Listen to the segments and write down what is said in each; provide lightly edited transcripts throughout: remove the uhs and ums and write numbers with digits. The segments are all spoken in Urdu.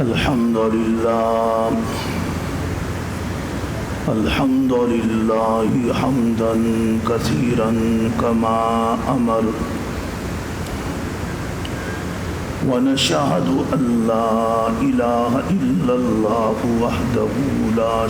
الحمد لله حمدا كثيرا كما أمر ونشهد أن لا إله إلا الله وحده لا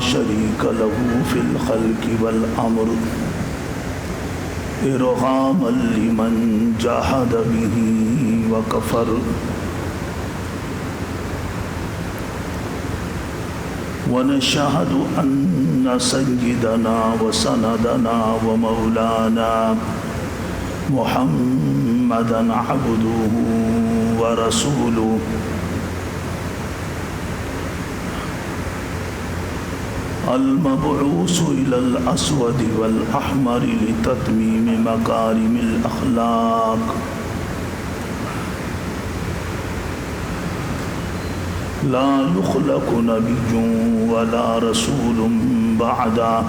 شريك له في الخلق والأمر إرغاما لمن جاهد به وكفر ونشهد أن سيدنا وسندنا ومولانا محمدا عبده ورسوله المبعوث إلى الأسود والأحمر لتتميم مكارم الأخلاق لا يخلق نبي ولا رسول بعده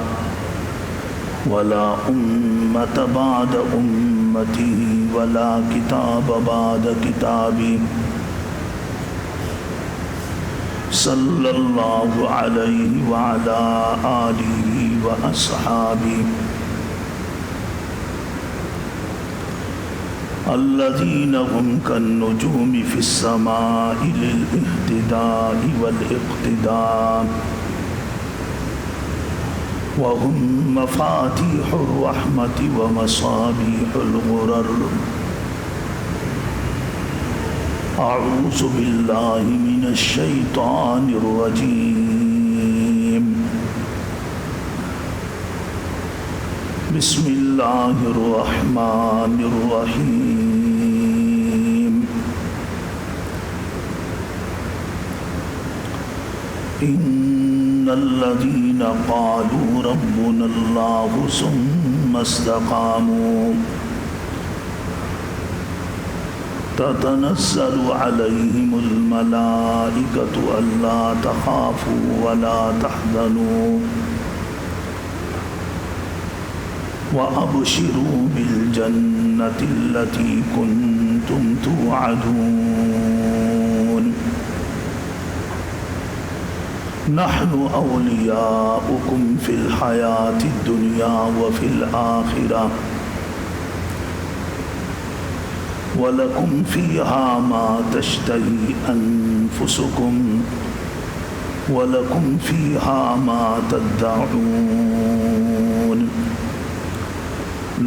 ولا أمة بعد أمته ولا كتاب بعد كتابه صلى الله عليه وعلى آله وأصحابه الذين هم كالنجوم في السماء للاهتداء والاقتداء وهم مفاتيح الرحمة ومصابيح الغرر أعوذ بالله من الشيطان الرجيم بسم الله الرحمن الرحيم إن الذين قالوا ربنا الله ثم استقاموا تتنزل عليهم الملائكة ألا تخافوا ولا تحزنوا وأبشروا بالجنة التي كنتم توعدون نحن أولياؤكم في الحياة الدنيا وفي الآخرة وَلَكُمْ فِيهَا مَا تَشْتَهِي أَنفُسُكُمْ وَلَكُمْ فِيهَا مَا تَدَّعُونَ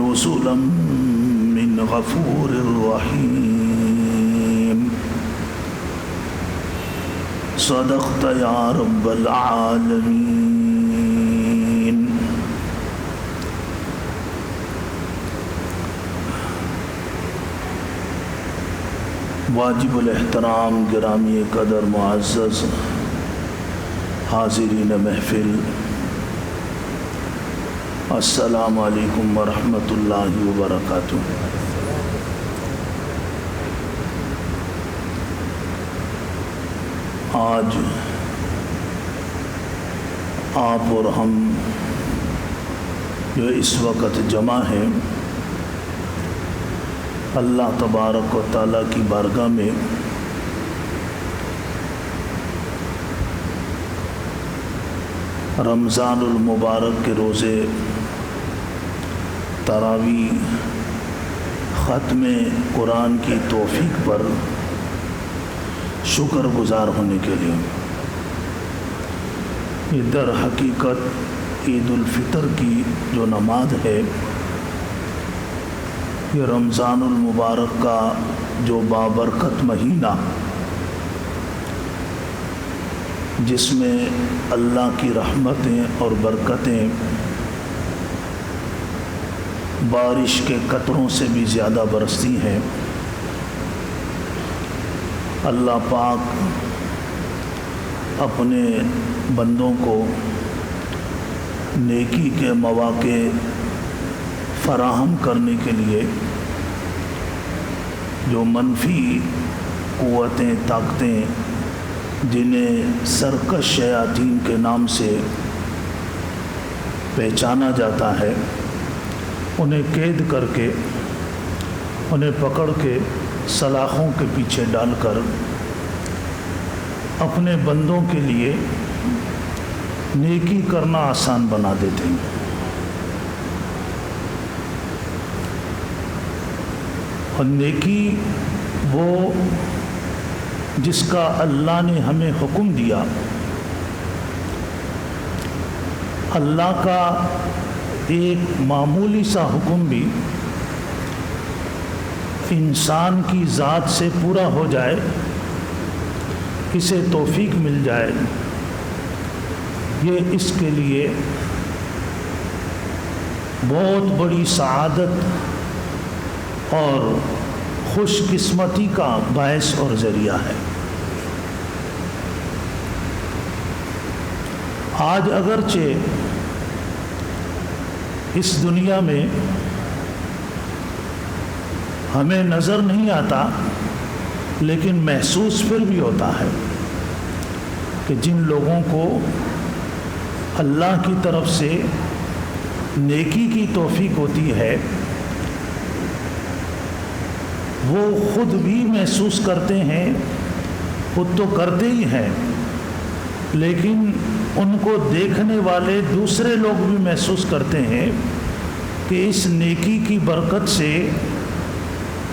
نُزُلًا مِّنْ غَفُورٍ رَّحِيمٍ صدقت يا رب العالمين. واجب الاحترام گرامی قدر معزز حاضرین محفل، السلام علیکم ورحمۃ اللہ وبرکاتہ۔ آج آپ اور ہم جو اس وقت جمع ہیں، اللہ تبارک و تعالیٰ کی بارگاہ میں رمضان المبارک کے روزے تراویح ختم قرآن کی توفیق پر شکر گزار ہونے کے لیے، یہ در حقیقت عید الفطر کی جو نماز ہے، یہ رمضان المبارک کا جو بابرکت مہینہ، جس میں اللہ کی رحمتیں اور برکتیں بارش کے قطروں سے بھی زیادہ برستی ہیں، اللہ پاک اپنے بندوں کو نیکی کے مواقع فراہم کرنے کے لیے جو منفی قوتیں، طاقتیں، جنہیں سرکش شیاطین کے نام سے پہچانا جاتا ہے، انہیں قید کر کے انہیں پکڑ کے سلاخوں کے پیچھے ڈال کر اپنے بندوں کے لیے نیکی کرنا آسان بنا دیتے ہیں۔ اور نیکی وہ جس کا اللہ نے ہمیں حکم دیا، اللہ کا ایک معمولی سا حکم بھی انسان کی ذات سے پورا ہو جائے، اسے توفیق مل جائے، یہ اس کے لیے بہت بڑی سعادت اور خوش قسمتی کا باعث اور ذریعہ ہے۔ آج اگرچہ اس دنیا میں ہمیں نظر نہیں آتا، لیکن محسوس پھر بھی ہوتا ہے کہ جن لوگوں کو اللہ کی طرف سے نیکی کی توفیق ہوتی ہے، وہ خود بھی محسوس کرتے ہیں، خود تو کرتے ہی ہیں، لیکن ان کو دیکھنے والے دوسرے لوگ بھی محسوس کرتے ہیں کہ اس نیکی کی برکت سے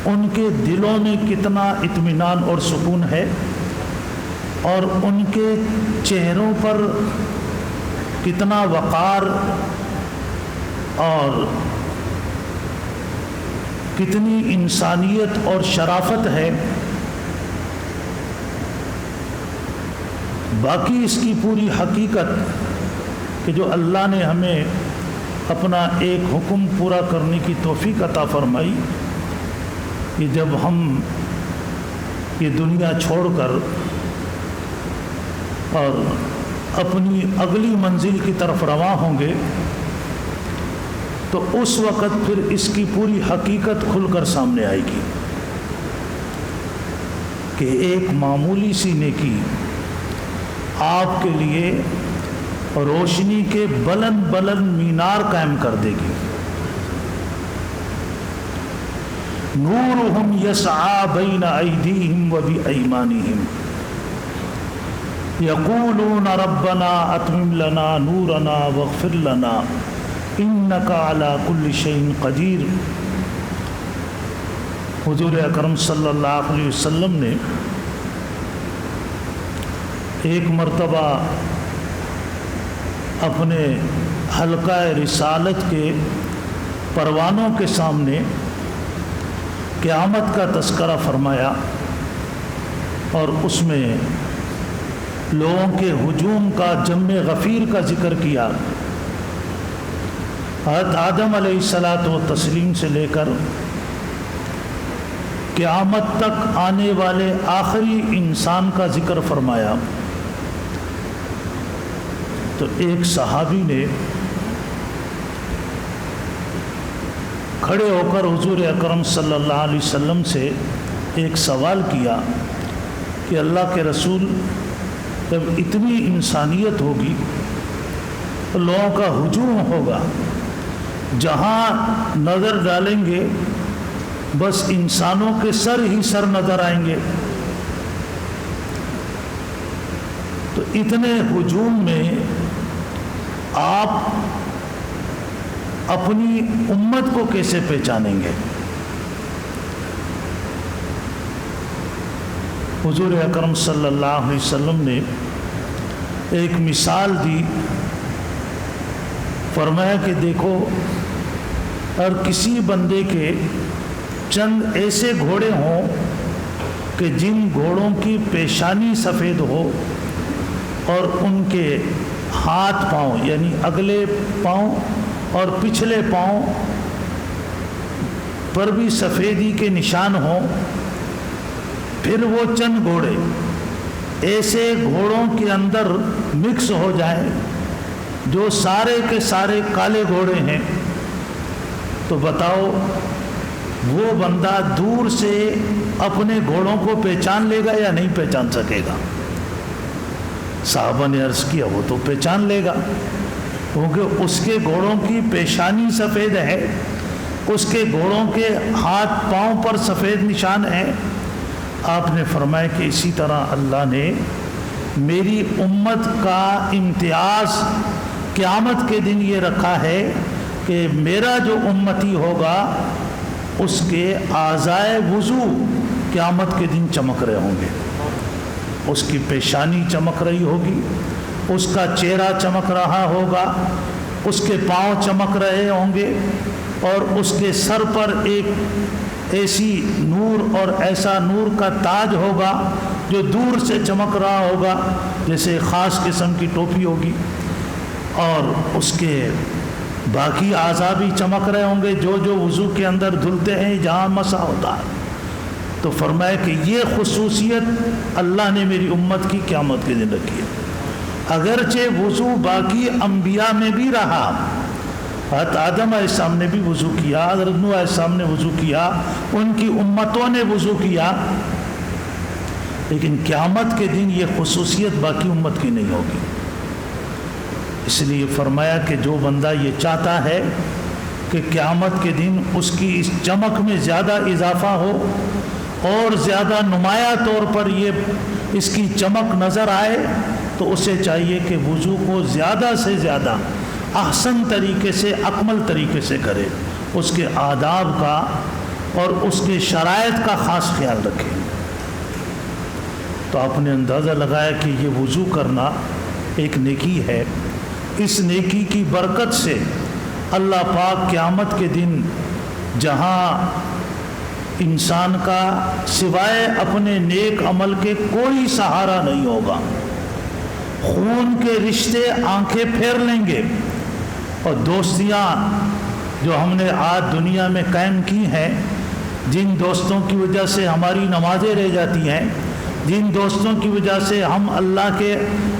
ان کے دلوں میں کتنا اطمینان اور سکون ہے، اور ان کے چہروں پر کتنا وقار اور کتنی انسانیت اور شرافت ہے۔ باقی اس کی پوری حقیقت کہ جو اللہ نے ہمیں اپنا ایک حکم پورا کرنے کی توفیق عطا فرمائی، کہ جب ہم یہ دنیا چھوڑ کر اور اپنی اگلی منزل کی طرف رواں ہوں گے، تو اس وقت پھر اس کی پوری حقیقت کھل کر سامنے آئے گی کہ ایک معمولی سی نیکی آپ کے لیے روشنی کے بلند بلند مینار قائم کر دے گی۔ نورہم یسعی بین ایدیہم و بایمانہم یقولون ربنا اتمم لنا نورنا واغفر لنا انک علی کل شیء قدیر۔ حضور اکرم صلی اللہ علیہ وسلم نے ایک مرتبہ اپنے حلقہ رسالت کے پروانوں کے سامنے قیامت کا تذکرہ فرمایا، اور اس میں لوگوں کے ہجوم کا، جم غفیر کا ذکر کیا۔ حضرت آدم علیہ الصلاۃ والتسلیم سے لے کر قیامت تک آنے والے آخری انسان کا ذکر فرمایا۔ تو ایک صحابی نے کھڑے ہو کر حضور اکرم صلی اللہ علیہ وسلم سے ایک سوال کیا کہ اللہ کے رسول، جب اتنی انسانیت ہوگی تو لوگوں کا ہجوم ہوگا، جہاں نظر ڈالیں گے بس انسانوں کے سر ہی سر نظر آئیں گے، تو اتنے ہجوم میں آپ اپنی امت کو کیسے پہچانیں گے؟ حضور اکرم صلی اللہ علیہ وسلم نے ایک مثال دی، فرمایا کہ دیکھو، اور کسی بندے کے چند ایسے گھوڑے ہوں کہ جن گھوڑوں کی پیشانی سفید ہو اور ان کے ہاتھ پاؤں، یعنی اگلے پاؤں اور پچھلے پاؤں پر بھی سفیدی کے نشان ہوں، پھر وہ چند گھوڑے ایسے گھوڑوں کے اندر مکس ہو جائیں جو سارے کے سارے کالے گھوڑے ہیں، تو بتاؤ وہ بندہ دور سے اپنے گھوڑوں کو پہچان لے گا یا نہیں پہچان سکے گا؟ صحابہ نے عرض کیا وہ تو پہچان لے گا، کیونکہ اس کے گھوڑوں کی پیشانی سفید ہے اس کے گھوڑوں کے ہاتھ پاؤں پر سفید نشان ہیں۔ آپ نے فرمایا کہ اسی طرح اللہ نے میری امت کا امتیاز قیامت کے دن یہ رکھا ہے کہ میرا جو امتی ہوگا اس کے اعضائے وضو قیامت کے دن چمک رہے ہوں گے، اس کی پیشانی چمک رہی ہوگی، اس کا چہرہ چمک رہا ہوگا، اس کے پاؤں چمک رہے ہوں گے، اور اس کے سر پر ایک ایسی نور اور ایسا نور کا تاج ہوگا جو دور سے چمک رہا ہوگا جیسے خاص قسم کی ٹوپی ہوگی، اور اس کے باقی اعضاء بھی چمک رہے ہوں گے جو وضو کے اندر دھلتے ہیں جہاں مسا ہوتا ہے۔ تو فرمایا کہ یہ خصوصیت اللہ نے میری امت کی قیامت کے دن رکھی ہے۔ اگرچہ وضو باقی انبیاء میں بھی رہا، حضرت آدم علیہ السلام نے بھی وضو کیا، حضرت نوح علیہ السلام نے وضو کیا، ان کی امتوں نے وضو کیا، لیکن قیامت کے دن یہ خصوصیت باقی امت کی نہیں ہوگی۔ اس لیے فرمایا کہ جو بندہ یہ چاہتا ہے کہ قیامت کے دن اس کی اس چمک میں زیادہ اضافہ ہو اور زیادہ نمایاں طور پر یہ اس کی چمک نظر آئے، تو اسے چاہیے کہ وضو کو زیادہ سے زیادہ احسن طریقے سے، اکمل طریقے سے کرے، اس کے آداب کا اور اس کے شرائط کا خاص خیال رکھے۔ تو آپ نے اندازہ لگایا کہ یہ وضو کرنا ایک نیکی ہے، اس نیکی کی برکت سے اللہ پاک قیامت کے دن جہاں انسان کا سوائے اپنے نیک عمل کے کوئی سہارا نہیں ہوگا، خون کے رشتے آنکھیں پھیر لیں گے، اور دوستیاں جو ہم نے آج دنیا میں قائم کی ہیں، جن دوستوں کی وجہ سے ہماری نمازیں رہ جاتی ہیں، جن دوستوں کی وجہ سے ہم اللہ کے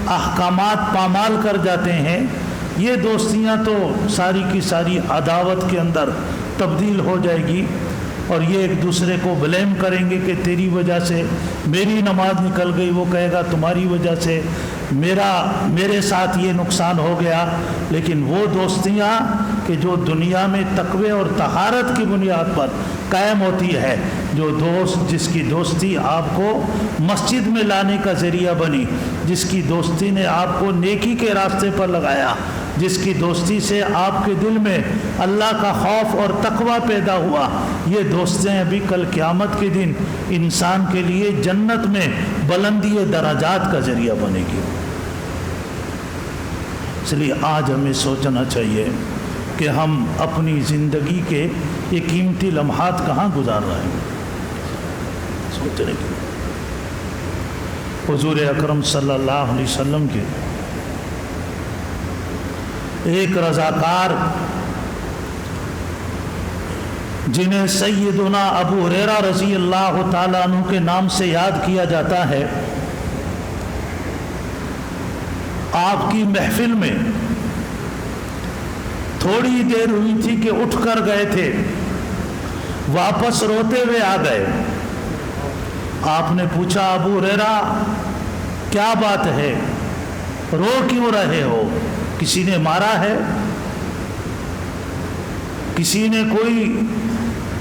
احکامات پامال کر جاتے ہیں، یہ دوستیاں تو ساری کی ساری عداوت کے اندر تبدیل ہو جائے گی، اور یہ ایک دوسرے کو بلیم کریں گے کہ تیری وجہ سے میری نماز نکل گئی، وہ کہے گا تمہاری وجہ سے میرے ساتھ یہ نقصان ہو گیا۔ لیکن وہ دوستیاں کہ جو دنیا میں تقوی اور طہارت کی بنیاد پر قائم ہوتی ہے، جو دوست جس کی دوستی آپ کو مسجد میں لانے کا ذریعہ بنی، جس کی دوستی نے آپ کو نیکی کے راستے پر لگایا، جس کی دوستی سے آپ کے دل میں اللہ کا خوف اور تقوی پیدا ہوا، یہ دوستیں ابھی کل قیامت کے دن انسان کے لیے جنت میں بلندی درجات کا ذریعہ بنے گی۔ اس لیے آج ہمیں سوچنا چاہیے کہ ہم اپنی زندگی کے یہ قیمتی لمحات کہاں گزار رہے ہیں، سوچنے کی۔ حضور اکرم صلی اللہ علیہ وسلم کے ایک رضاکار جنہیں سیدنا ابو ہریرہ رضی اللہ تعالیٰ عنہ کے نام سے یاد کیا جاتا ہے، آپ کی محفل میں تھوڑی دیر ہوئی تھی کہ اٹھ کر گئے تھے، واپس روتے ہوئے آ گئے۔ آپ نے پوچھا ابو ہریرہ کیا بات ہے، رو کیوں رہے ہو؟ کسی نے مارا ہے؟ کسی نے کوئی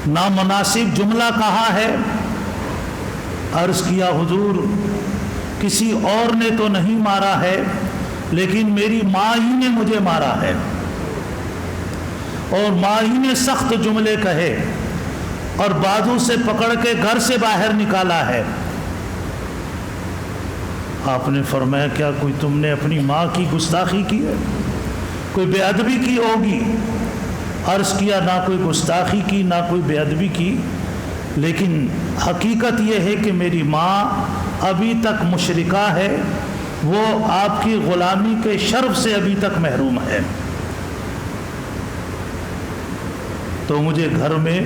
نامناسب جملہ کہا ہے؟ عرض کیا حضور کسی اور نے تو نہیں مارا ہے، لیکن میری ماں ہی نے مجھے مارا ہے، اور ماں ہی نے سخت جملے کہے اور بازو سے پکڑ کے گھر سے باہر نکالا ہے۔ آپ نے فرمایا کیا کوئی تم نے اپنی ماں کی گستاخی کی ہے، کوئی بے ادبی کی ہوگی؟ عرض کیا نہ کوئی گستاخی کی نہ کوئی بے ادبی کی، لیکن حقیقت یہ ہے کہ میری ماں ابھی تک مشرکہ ہے، وہ آپ کی غلامی کے شرف سے ابھی تک محروم ہے۔ تو مجھے گھر میں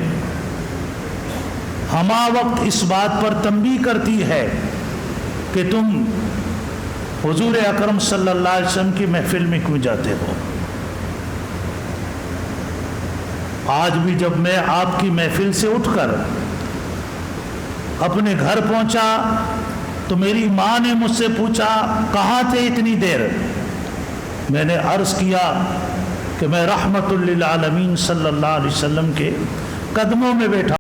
ہمہ وقت اس بات پر تنبیہ کرتی ہے کہ تم حضور اکرم صلی اللہ علیہ وسلم کی محفل میں کیوں جاتے ہو؟ آج بھی جب میں آپ کی محفل سے اٹھ کر اپنے گھر پہنچا تو میری ماں نے مجھ سے پوچھا کہاں تھے اتنی دیر؟ میں نے عرض کیا کہ میں رحمت للعالمین صلی اللہ علیہ وسلم کے قدموں میں بیٹھا